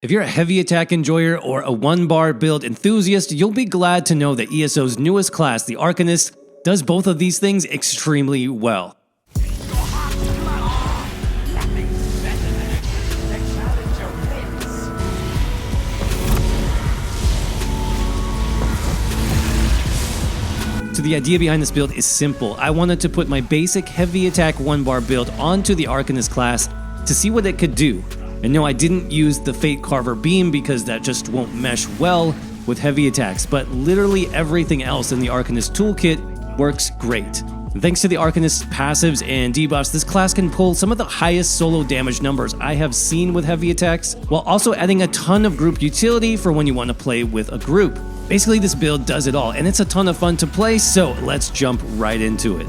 If you're a heavy attack enjoyer or a one-bar build enthusiast, you'll be glad to know that ESO's newest class, the Arcanist, does both of these things extremely well. So the idea behind this build is simple. I wanted to put my basic heavy attack one-bar build onto the Arcanist class to see what it could do. And no, I didn't use the Fate Carver beam because that just won't mesh well with heavy attacks, but literally everything else in the Arcanist toolkit works great. And thanks to the Arcanist's passives and debuffs, this class can pull some of the highest solo damage numbers I have seen with heavy attacks, while also adding a ton of group utility for when you want to play with a group. Basically, this build does it all, and it's a ton of fun to play, so let's jump right into it.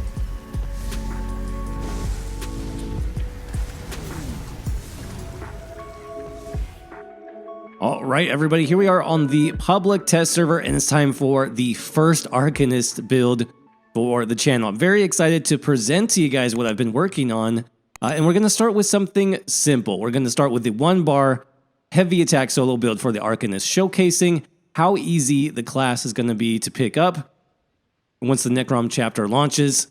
Alright everybody, here we are on the public test server, and it's time for the first Arcanist build for the channel. I'm very excited to present to you guys what I've been working on, and we're going to start with something simple. We're going to start with the one-bar heavy attack solo build for the Arcanist, showcasing how easy the class is going to be to pick up once the Necrom chapter launches.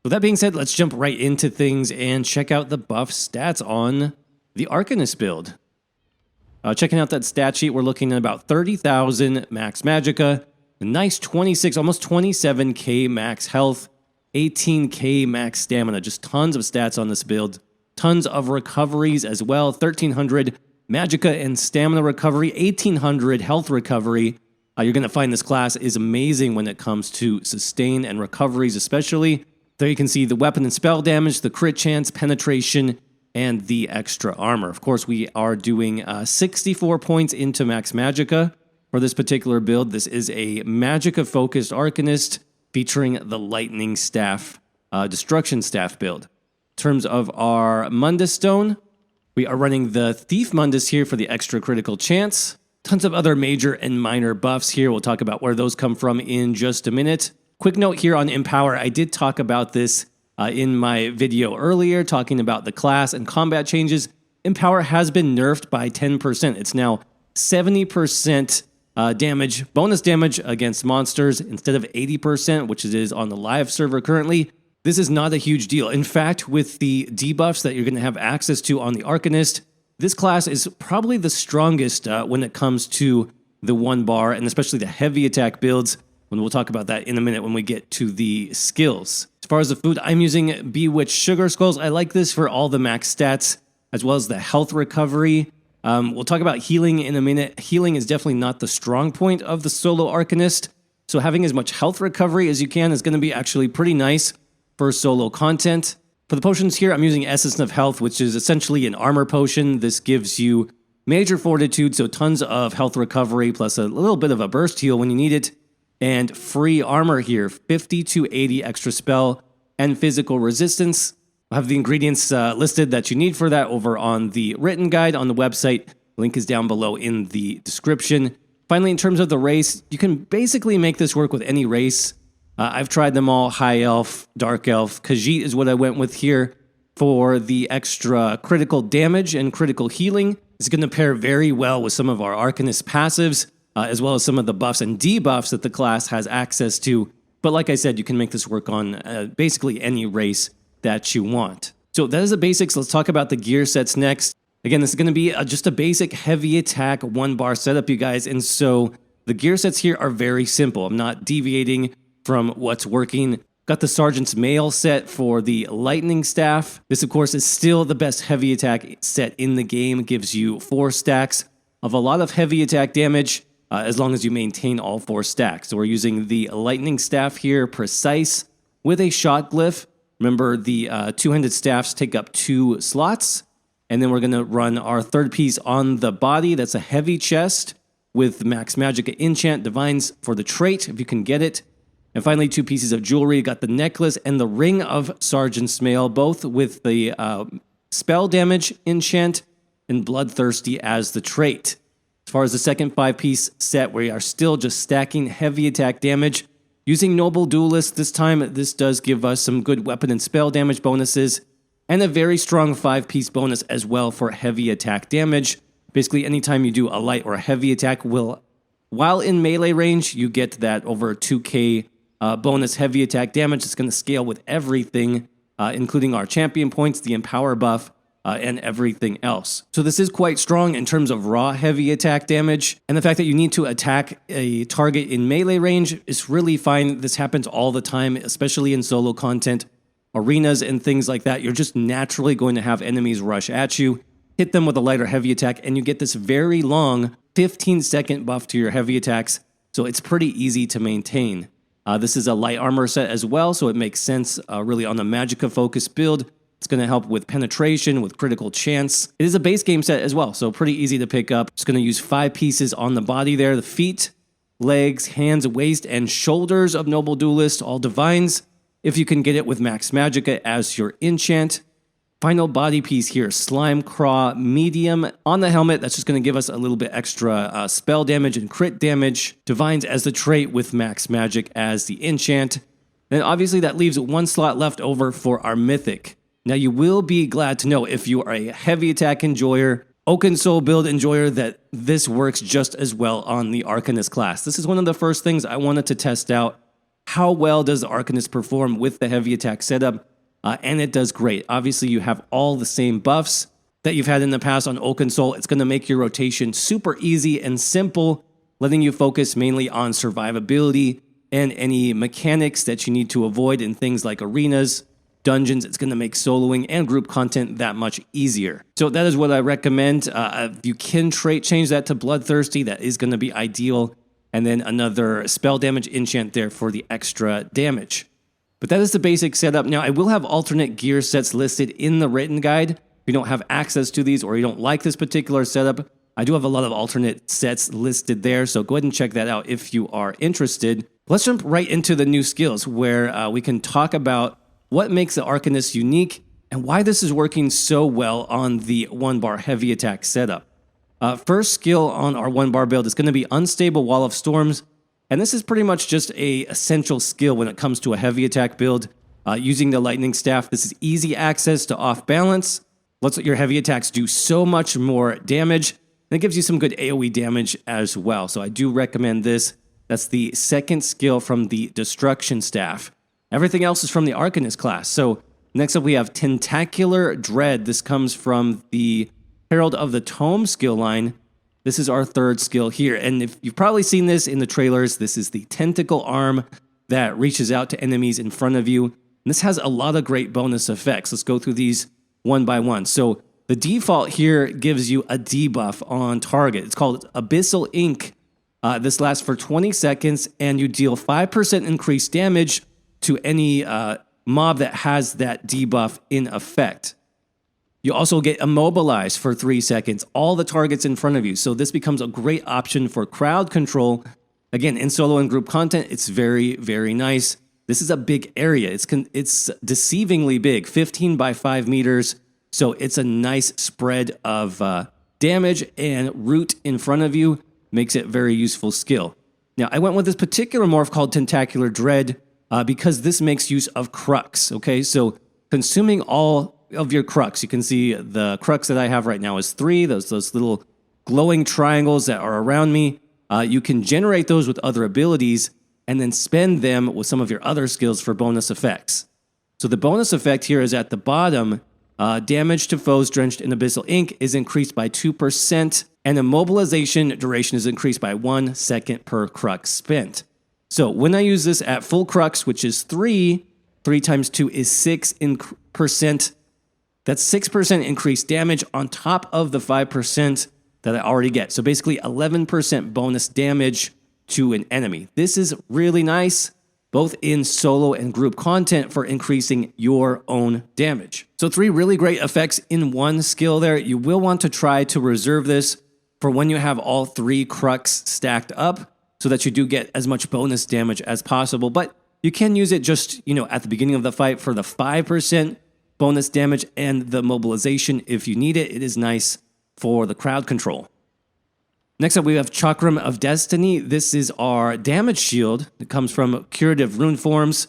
With that being said, let's jump right into things and check out the buff stats on the Arcanist build. Checking out that stat sheet, we're looking at about 30,000 max magicka, a nice 26, almost 27k max health, 18k max stamina, just tons of stats on this build. Tons of recoveries as well, 1,300 magicka and stamina recovery, 1,800 health recovery. You're going to find this class is amazing when it comes to sustain and recoveries especially. There you can see the weapon and spell damage, the crit chance, penetration, and the extra armor. Of course, we are doing 64 points into max magicka for this particular build. This is a magicka-focused Arcanist featuring the Lightning Staff, Destruction Staff build. In terms of our Mundus Stone, we are running the Thief Mundus here for the extra critical chance. Tons of other major and minor buffs here. We'll talk about where those come from in just a minute. Quick note here on Empower, I did talk about this in my video earlier, talking about the class and combat changes. Empower has been nerfed by 10%. It's now 70% damage, bonus damage against monsters instead of 80%, which it is on the live server currently. This is not a huge deal. In fact, with the debuffs that you're going to have access to on the Arcanist, this class is probably the strongest when it comes to the one bar, and especially the heavy attack builds. And we'll talk about that in a minute when we get to the skills. As far as the food, I'm using Bewitched Sugar Skulls. I like this for all the max stats, as well as the health recovery. We'll talk about healing in a minute. Healing is definitely not the strong point of the solo Arcanist, so having as much health recovery as you can is going to be actually pretty nice for solo content. For the potions here, I'm using Essence of Health, which is essentially an armor potion. This gives you major fortitude, so tons of health recovery, plus a little bit of a burst heal when you need it. And free armor here, 50 to 80 extra spell and physical resistance. I'll have the ingredients listed that you need for that over on the written guide on the website. Link is down below in the description. Finally, in terms of the race, you can basically make this work with any race. I've tried them all, High Elf, Dark Elf. Khajiit is what I went with here for the extra critical damage and critical healing. It's going to pair very well with some of our Arcanist passives, as well as some of the buffs and debuffs that the class has access to. But like I said, you can make this work on basically any race that you want. So that is the basics. Let's talk about the gear sets next. Again, this is going to be just a basic heavy attack one-bar setup, you guys. And so the gear sets here are very simple. I'm not deviating from what's working. Got the Sergeant's Mail set for the Lightning Staff. This, of course, is still the best heavy attack set in the game. It gives you 4 stacks of a lot of heavy attack damage, as long as you maintain all 4 stacks. So we're using the Lightning Staff here, precise, with a shot glyph. Remember, the two-handed staffs take up 2 slots. And then we're going to run our third piece on the body. That's a heavy chest with Max Magicka Enchant Divines for the trait, if you can get it. And finally, 2 pieces of jewelry. Got the necklace and the Ring of Sergeant's Mail, both with the spell damage enchant and Bloodthirsty as the trait. As far as the second 5-piece set, we are still just stacking heavy attack damage. Using Noble Duelist this time, this does give us some good weapon and spell damage bonuses, and a very strong 5-piece bonus as well for heavy attack damage. Basically, anytime you do a light or a heavy attack, while in melee range, you get that over 2k bonus heavy attack damage. It's going to scale with everything, including our champion points, the empower buff, and everything else. So this is quite strong in terms of raw heavy attack damage, and the fact that you need to attack a target in melee range is really fine. This happens all the time, especially in solo content, arenas and things like that. You're just naturally going to have enemies rush at you, hit them with a lighter heavy attack, and you get this very long 15-second buff to your heavy attacks, so it's pretty easy to maintain. This is a light armor set as well, so it makes sense really on the Magicka focus build. It's going to help with penetration, with critical chance. It is a base game set as well, so pretty easy to pick up. Just going to use 5 pieces on the body there. The feet, legs, hands, waist, and shoulders of Noble Duelist, all divines. If you can get it with Max Magicka as your enchant. Final body piece here, Slime Craw Medium on the helmet. That's just going to give us a little bit extra spell damage and crit damage. Divines as the trait with Max Magic as the enchant. Then obviously that leaves 1 slot left over for our Mythic. Now you will be glad to know if you are a heavy attack enjoyer, Oaken Soul build enjoyer, that this works just as well on the Arcanist class. This is one of the first things I wanted to test out. How well does the Arcanist perform with the heavy attack setup? And it does great. Obviously you have all the same buffs that you've had in the past on Oaken Soul. It's going to make your rotation super easy and simple, letting you focus mainly on survivability and any mechanics that you need to avoid in things like arenas, dungeons. It's going to make soloing and group content that much easier. So that is what I recommend. If you can trait change that to Bloodthirsty, that is going to be ideal. And then another spell damage enchant there for the extra damage. But that is the basic setup. Now, I will have alternate gear sets listed in the written guide. If you don't have access to these or you don't like this particular setup, I do have a lot of alternate sets listed there. So go ahead and check that out if you are interested. Let's jump right into the new skills where we can talk about what makes the Arcanist unique and why this is working so well on the 1-bar heavy attack setup. First skill on our 1-bar build is going to be Unstable Wall of Storms, and this is pretty much just a essential skill when it comes to a heavy attack build. Using the Lightning Staff, this is easy access to off balance, lets your heavy attacks do so much more damage, and it gives you some good AoE damage as well. So I do recommend this. That's the second skill from the Destruction Staff. Everything else is from the Arcanist class. So next up we have Tentacular Dread. This comes from the Herald of the Tome skill line. This is our third skill here. And if you've probably seen this in the trailers, this is the tentacle arm that reaches out to enemies in front of you. And this has a lot of great bonus effects. Let's go through these one by one. So the default here gives you a debuff on target. It's called Abyssal Ink. This lasts for 20 seconds and you deal 5% increased damage to any mob that has that debuff in effect. You also get immobilized for 3 seconds, all the targets in front of you. So this becomes a great option for crowd control. Again, in solo and group content, it's very, very nice. This is a big area. It's deceivingly big, 15 by 5 meters. So it's a nice spread of damage, and root in front of you makes it a very useful skill. Now, I went with this particular morph called Tentacular Dread, because this makes use of Crux, okay? So consuming all of your Crux, you can see the Crux that I have right now is 3, those little glowing triangles that are around me. You can generate those with other abilities and then spend them with some of your other skills for bonus effects. So the bonus effect here is at the bottom. Damage to foes drenched in Abyssal Ink is increased by 2%, and immobilization duration is increased by 1 second per Crux spent. So when I use this at full Crux, which is 3 times 2 is 6%. That's 6% increased damage on top of the 5% that I already get. So basically 11% bonus damage to an enemy. This is really nice, both in solo and group content for increasing your own damage. So 3 really great effects in one skill there. You will want to try to reserve this for when you have all 3 Crux stacked up, so that you do get as much bonus damage as possible. But you can use it just, at the beginning of the fight for the 5% bonus damage and the mobilization if you need it. It is nice for the crowd control. Next up, we have Chakram of Destiny. This is our damage shield. It comes from Curative Rune Forms.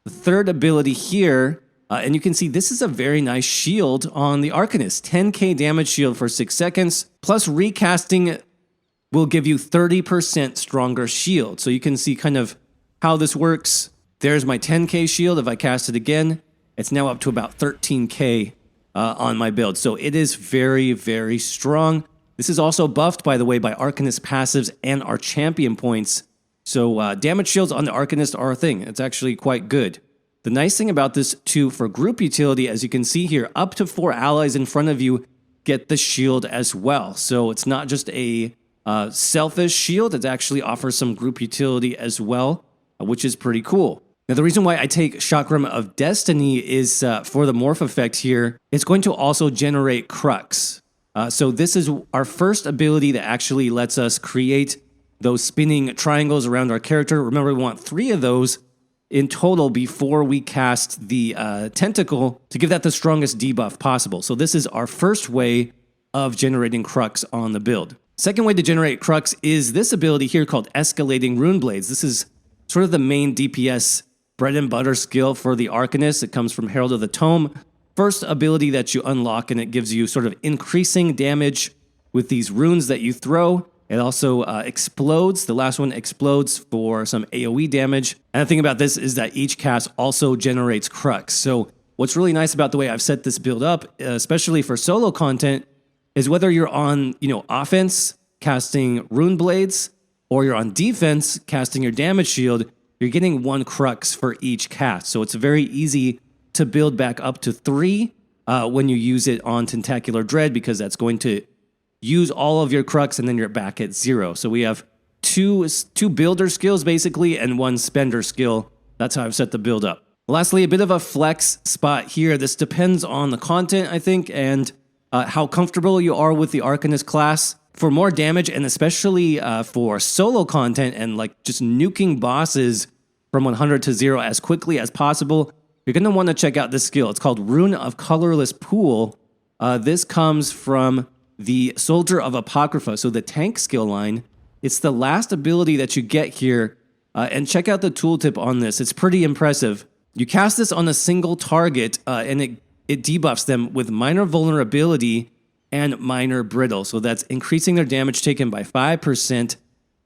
The third ability here And you can see this is a very nice shield on the Arcanist. 10k damage shield for 6 seconds, plus recasting will give you 30% stronger shield. So you can see kind of how this works. There's my 10k shield. If I cast it again, it's now up to about 13k on my build. So it is very, very strong. This is also buffed, by the way, by Arcanist passives and our champion points. So damage shields on the Arcanist are a thing. It's actually quite good. The nice thing about this, too, for group utility, as you can see here, up to 4 allies in front of you get the shield as well. So it's not just a selfish shield. It actually offers some group utility as well, which is pretty cool. Now, the reason why I take Chakram of Destiny is for the morph effect here. It's going to also generate Crux. So this is our first ability that actually lets us create those spinning triangles around our character. Remember, we want 3 of those in total before we cast the tentacle to give that the strongest debuff possible. So this is our first way of generating Crux on the build. Second way to generate Crux is this ability here called Escalating Rune Blades. This is sort of the main DPS bread and butter skill for the Arcanist. It comes from Herald of the Tome. First ability that you unlock, and it gives you sort of increasing damage with these runes that you throw. It also explodes. The last one explodes for some AoE damage. And the thing about this is that each cast also generates Crux. So what's really nice about the way I've set this build up, especially for solo content, is whether you're on, offense, casting rune blades, or you're on defense, casting your damage shield, you're getting 1 Crux for each cast. So it's very easy to build back up to 3 when you use it on Tentacular Dread, because that's going to use all of your Crux and then you're back at 0. So we have two builder skills basically and 1 spender skill. That's how I've set the build up. Lastly, a bit of a flex spot here. This depends on the content, I think, and how comfortable you are with the Arcanist class. For more damage, and especially for solo content and like just nuking bosses from 100 to 0 as quickly as possible, you're going to want to check out this skill. It's called Rune of Colorless Pool. This comes from the Soldier of Apocrypha, so the tank skill line. It's the last ability that you get here, and check out the tooltip on this. It's pretty impressive. You cast this on a single target, and it debuffs them with minor vulnerability and minor brittle. So that's increasing their damage taken by 5%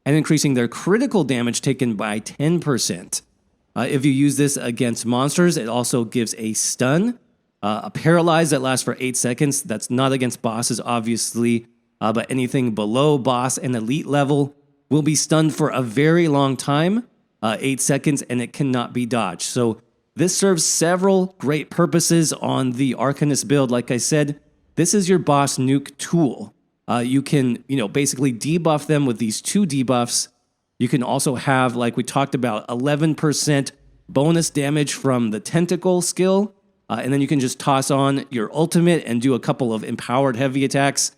and increasing their critical damage taken by 10%. If you use this against monsters, it also gives a stun, a paralyze that lasts for 8 seconds. That's not against bosses, obviously, but anything below boss and elite level will be stunned for a very long time, 8 seconds, and it cannot be dodged. So this serves several great purposes on the Arcanist build. Like I said, this is your boss nuke tool. You can, basically debuff them with these 2 debuffs. You can also have, like we talked about, 11% bonus damage from the tentacle skill. And then you can just toss on your ultimate and do a couple of empowered heavy attacks.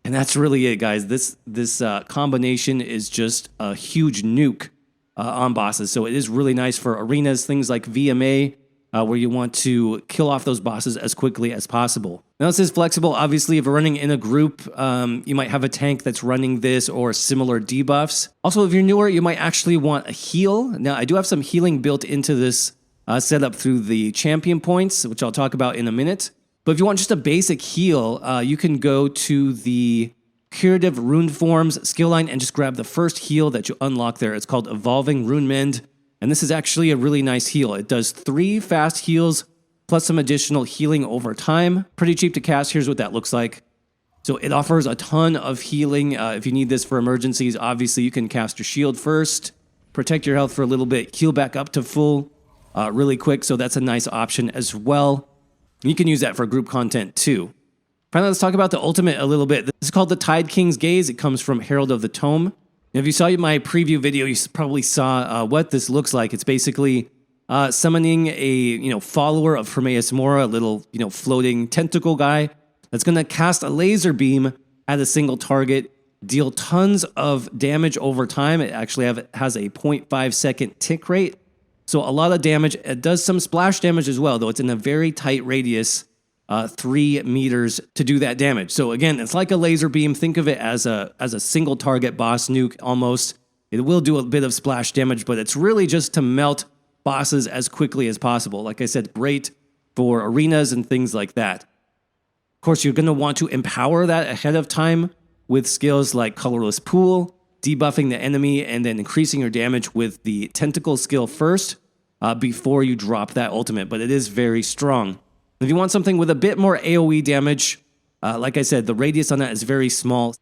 And that's really it, guys. This combination is just a huge nuke on bosses. So it is really nice for arenas, things like VMA, where you want to kill off those bosses as quickly as possible. Now, this is flexible. Obviously, if you're running in a group, you might have a tank that's running this or similar debuffs. Also, if you're newer, you might actually want a heal. Now, I do have some healing built into this setup through the champion points, which I'll talk about in a minute. But if you want just a basic heal, you can go to the Curative Rune Forms skill line and just grab the first heal that you unlock there. It's called Evolving Rune Mend. And this is actually a really nice heal. It does 3 fast heals plus some additional healing over time. Pretty cheap to cast. Here's what that looks like. So it offers a ton of healing. If you need this for emergencies, obviously you can cast your shield first, protect your health for a little bit, heal back up to full really quick. So that's a nice option as well. You can use that for group content too. Finally, let's talk about the ultimate a little bit. This is called the Tide King's Gaze. It comes from Herald of the Tome. If you saw my preview video, you probably saw what this looks like. It's basically summoning a follower of Hermaeus Mora, a little floating tentacle guy that's going to cast a laser beam at a single target, deal tons of damage over time. It actually has a 0.5 second tick rate, so a lot of damage. It does some splash damage as well, though it's in a very tight radius. 3 meters to do that damage. So again, it's like a laser beam. Think of it as a single target boss nuke almost. It will do a bit of splash damage, but it's really just to melt bosses as quickly as possible. Like I said, great for arenas and things like that. Of course, you're going to want to empower that ahead of time with skills like Colorless Pool, debuffing the enemy, and then increasing your damage with the Tentacle skill first before you drop that ultimate, but it is very strong. If you want something with a bit more AoE damage, like I said, the radius on that is very small.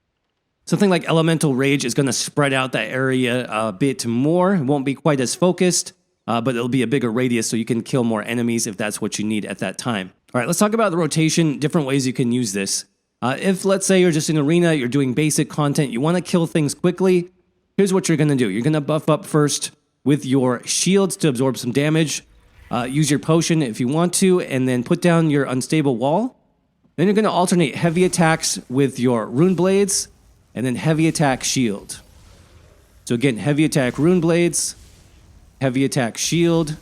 Something like Elemental Rage is going to spread out that area a bit more. It won't be quite as focused, but it'll be a bigger radius so you can kill more enemies if that's what you need at that time. All right, let's talk about the rotation, different ways you can use this. If, let's say, you're just in arena, you're doing basic content, you want to kill things quickly, here's what you're going to do. You're going to buff up first with your shields to absorb some damage. Use your potion if you want to, and then put down your unstable wall. Then you're going to alternate heavy attacks with your rune blades, and then heavy attack shield. So again, heavy attack rune blades, heavy attack shield,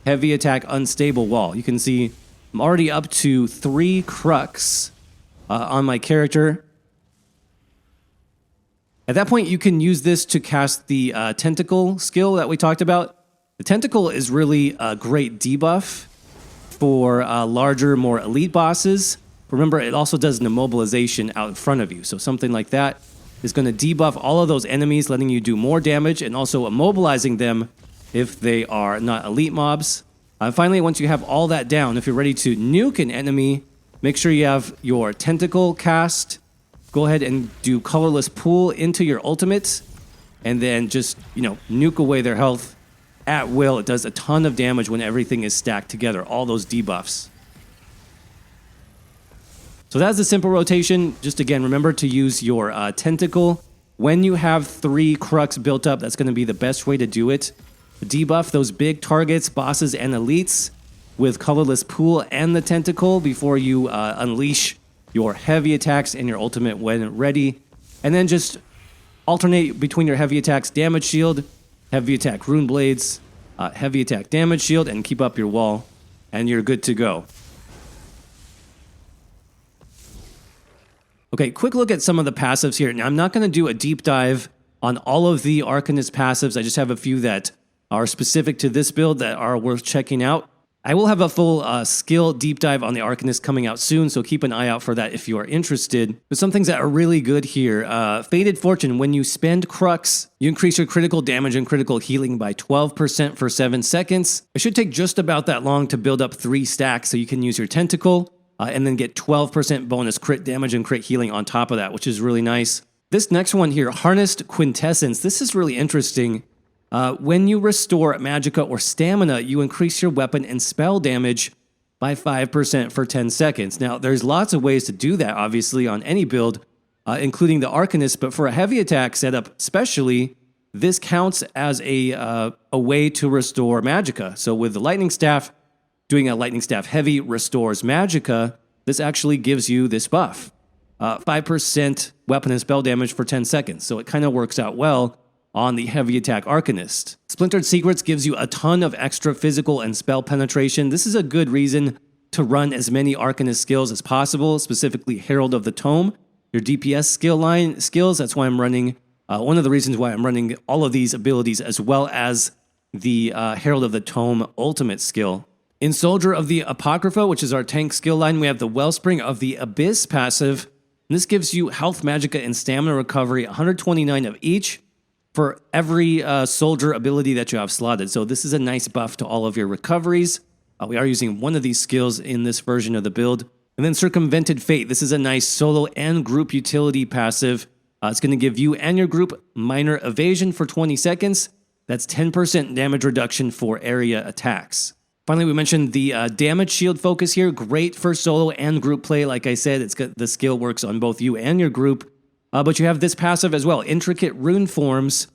heavy attack unstable wall. You can see I'm already up to 3 crux on my character. At that point, you can use this to cast the Tentacle skill that we talked about. The Tentacle is really a great debuff for larger, more elite bosses. Remember, it also does an immobilization out in front of you. So something like that is going to debuff all of those enemies, letting you do more damage and also immobilizing them if they are not elite mobs. Finally, once you have all that down, if you're ready to nuke an enemy, make sure you have your Tentacle cast. Go ahead and do Colorless Pool into your ultimate, and then just, nuke away their health at will. It does a ton of damage when everything is stacked together, all those debuffs. So that's the simple rotation. Just again, remember to use your Tentacle. When you have 3 crux built up, that's going to be the best way to do it. Debuff those big targets, bosses, and elites with Colorless Pool and the Tentacle before you unleash your heavy attacks and your ultimate when ready. And then just alternate between your heavy attacks, damage shield, heavy attack rune blades, heavy attack damage shield, and keep up your wall, and you're good to go. Okay, quick look at some of the passives here. Now, I'm not going to do a deep dive on all of the Arcanist passives. I just have a few that are specific to this build that are worth checking out. I will have a full skill deep dive on the Arcanist coming out soon, so keep an eye out for that if you are interested. But some things that are really good here. Fated Fortune, when you spend crux, you increase your critical damage and critical healing by 12% for 7 seconds. It should take just about that long to build up 3 stacks, so you can use your Tentacle, and then get 12% bonus crit damage and crit healing on top of that, which is really nice. This next one here, Harnessed Quintessence, this is really interesting. When you restore magicka or stamina, you increase your weapon and spell damage by 5% for 10 seconds. Now, there's lots of ways to do that, obviously, on any build, including the Arcanist, but for a heavy attack setup especially, this counts as a way to restore magicka. So with the Lightning Staff, doing a Lightning Staff heavy restores magicka, this actually gives you this buff. 5% weapon and spell damage for 10 seconds, so it kind of works out well on the heavy attack Arcanist. Splintered Secrets gives you a ton of extra physical and spell penetration. This is a good reason to run as many Arcanist skills as possible, specifically Herald of the Tome, your DPS skills. That's why I'm running, one of the reasons why I'm running all of these abilities as well as the Herald of the Tome ultimate skill. In Soldier of the Apocrypha, which is our tank skill line, we have the Wellspring of the Abyss passive. And this gives you health, magicka, and stamina recovery, 129 of each, for every soldier ability that you have slotted. So this is a nice buff to all of your recoveries. We are using one of these skills in this version of the build. And then Circumvented Fate. This is a nice solo and group utility passive. It's going to give you and your group minor evasion for 20 seconds. That's 10% damage reduction for area attacks. Finally, we mentioned the damage shield focus here. Great for solo and group play. Like I said, the skill works on both you and your group. But you have this passive as well. Intricate Rune Forms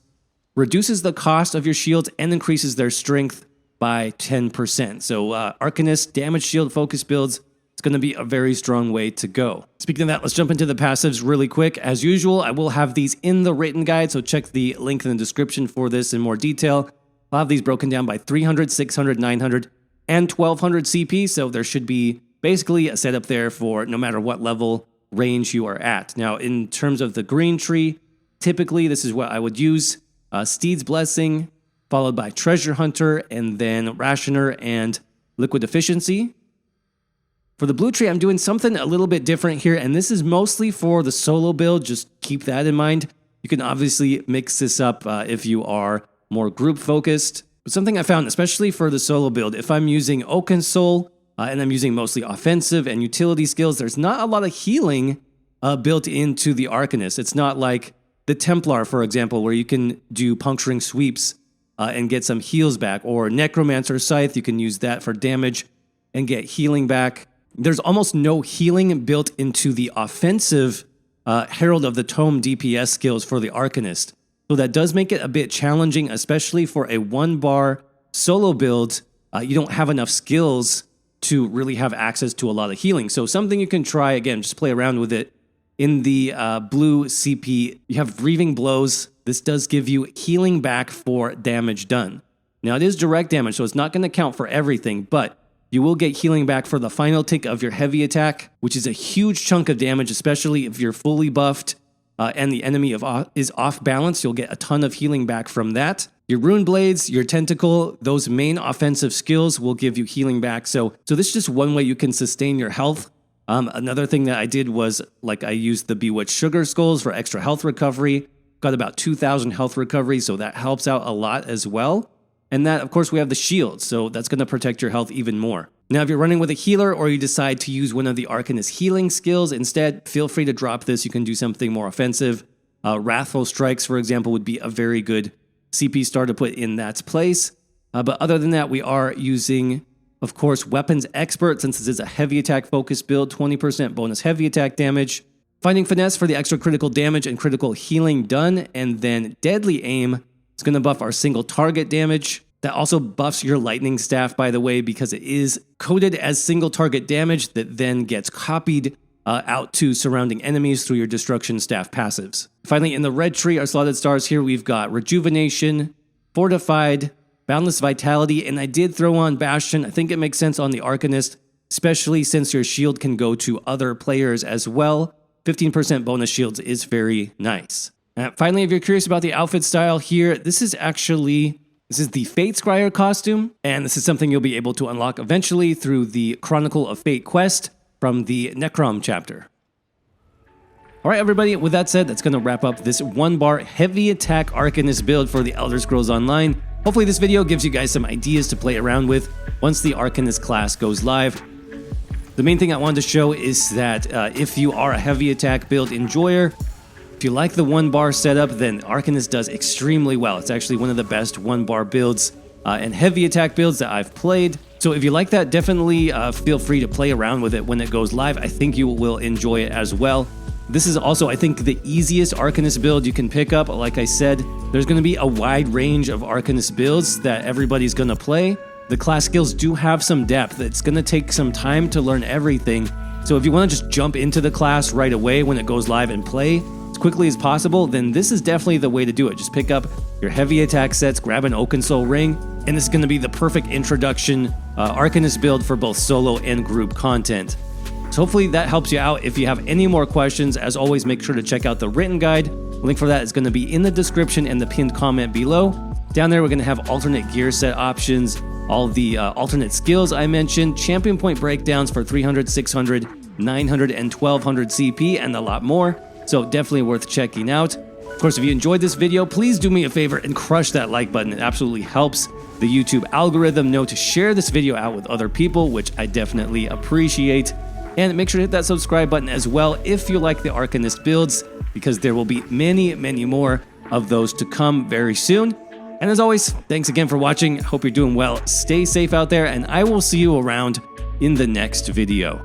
reduces the cost of your shields and increases their strength by 10%. So Arcanist damage shield focus builds, it's going to be a very strong way to go. Speaking of that, let's jump into the passives really quick. As usual, I will have these in the written guide, so check the link in the description for this in more detail. I'll have these broken down by 300, 600, 900, and 1200 CP, so there should be basically a setup there for no matter what level range you are at. Now, in terms of the green tree, typically this is what I would use. Steed's Blessing, followed by Treasure Hunter, and then Rationer and liquid efficiency. For the blue tree, I'm doing something a little bit different here, and this is mostly for the solo build. Just keep that in mind. You can obviously mix this up if you are more group focused. But something I found, especially for the solo build, if I'm using Oaken Soul and I'm using mostly offensive and utility skills, there's not a lot of healing built into the Arcanist. It's not like the Templar, for example, where you can do puncturing sweeps and get some heals back, or Necromancer Scythe, you can use that for damage and get healing back. There's almost no healing built into the offensive Herald of the Tome DPS skills for the Arcanist. So that does make it a bit challenging, especially for a 1-bar solo build. You don't have enough skills to really have access to a lot of healing. So something you can try, again, just play around with it. In the blue CP, you have Breathing Blows. This does give you healing back for damage done. Now, it is direct damage, so it's not going to count for everything, but you will get healing back for the final tick of your heavy attack, which is a huge chunk of damage, especially if you're fully buffed and the enemy is off balance. You'll get a ton of healing back from that. Your Rune Blades, your Tentacle, those main offensive skills will give you healing back. So this is just one way you can sustain your health. Another thing that I did was, like, I used the Bewitched Sugar Skulls for extra health recovery. Got about 2,000 health recovery, so that helps out a lot as well. And that, of course, we have the shield, so that's going to protect your health even more. Now, if you're running with a healer or you decide to use one of the Arcanist healing skills instead, feel free to drop this. You can do something more offensive. Wrathful Strikes, for example, would be a very good CP star to put in that place. But other than that, we are using, of course, Weapons Expert, since this is a heavy attack focused build, 20% bonus heavy attack damage. Finding Finesse for the extra critical damage and critical healing done. And then Deadly Aim. It's going to buff our single target damage. That also buffs your lightning staff, by the way, because it is coded as single target damage that then gets copied out to surrounding enemies through your destruction staff passives. Finally, in the red tree, our slotted stars here, we've got Rejuvenation, Fortified, Boundless Vitality, and I did throw on Bastion. I think it makes sense on the Arcanist, especially since your shield can go to other players as well. 15% bonus shields is very nice. Finally, if you're curious about the outfit style here, this is the Fate Scryer costume, and this is something you'll be able to unlock eventually through the Chronicle of Fate quest from the Necrom chapter. All right, everybody, with that said, that's going to wrap up this 1-bar heavy attack Arcanist build for the Elder Scrolls Online. Hopefully this video gives you guys some ideas to play around with once the Arcanist class goes live. The main thing I wanted to show is that if you are a heavy attack build enjoyer, if you like the 1-bar setup, then Arcanist does extremely well. It's actually one of the best 1-bar builds and heavy attack builds that I've played. So if you like that, definitely feel free to play around with it when it goes live. I think you will enjoy it as well. This is also, I think, the easiest Arcanist build you can pick up. Like I said, there's going to be a wide range of Arcanist builds that everybody's going to play. The class skills do have some depth. It's going to take some time to learn everything. So if you want to just jump into the class right away when it goes live and play as quickly as possible, then this is definitely the way to do it. Just pick up your heavy attack sets, grab an Oaken Soul ring, and this is going to be the perfect introduction Arcanist build for both solo and group content. So hopefully that helps you out. If you have any more questions, as always, make sure to check out the written guide. Link for that is going to be in the description and the pinned comment below. Down there, we're going to have alternate gear set options, all the alternate skills I mentioned, champion point breakdowns for 300, 600, 900, and 1200 CP, and a lot more. So definitely worth checking out. Of course, if you enjoyed this video, please do me a favor and crush that like button. It absolutely helps the YouTube algorithm know to share this video out with other people, which I definitely appreciate. And make sure to hit that subscribe button as well if you like the Arcanist builds, because there will be many, many more of those to come very soon. And as always, thanks again for watching. Hope you're doing well. Stay safe out there, and I will see you around in the next video.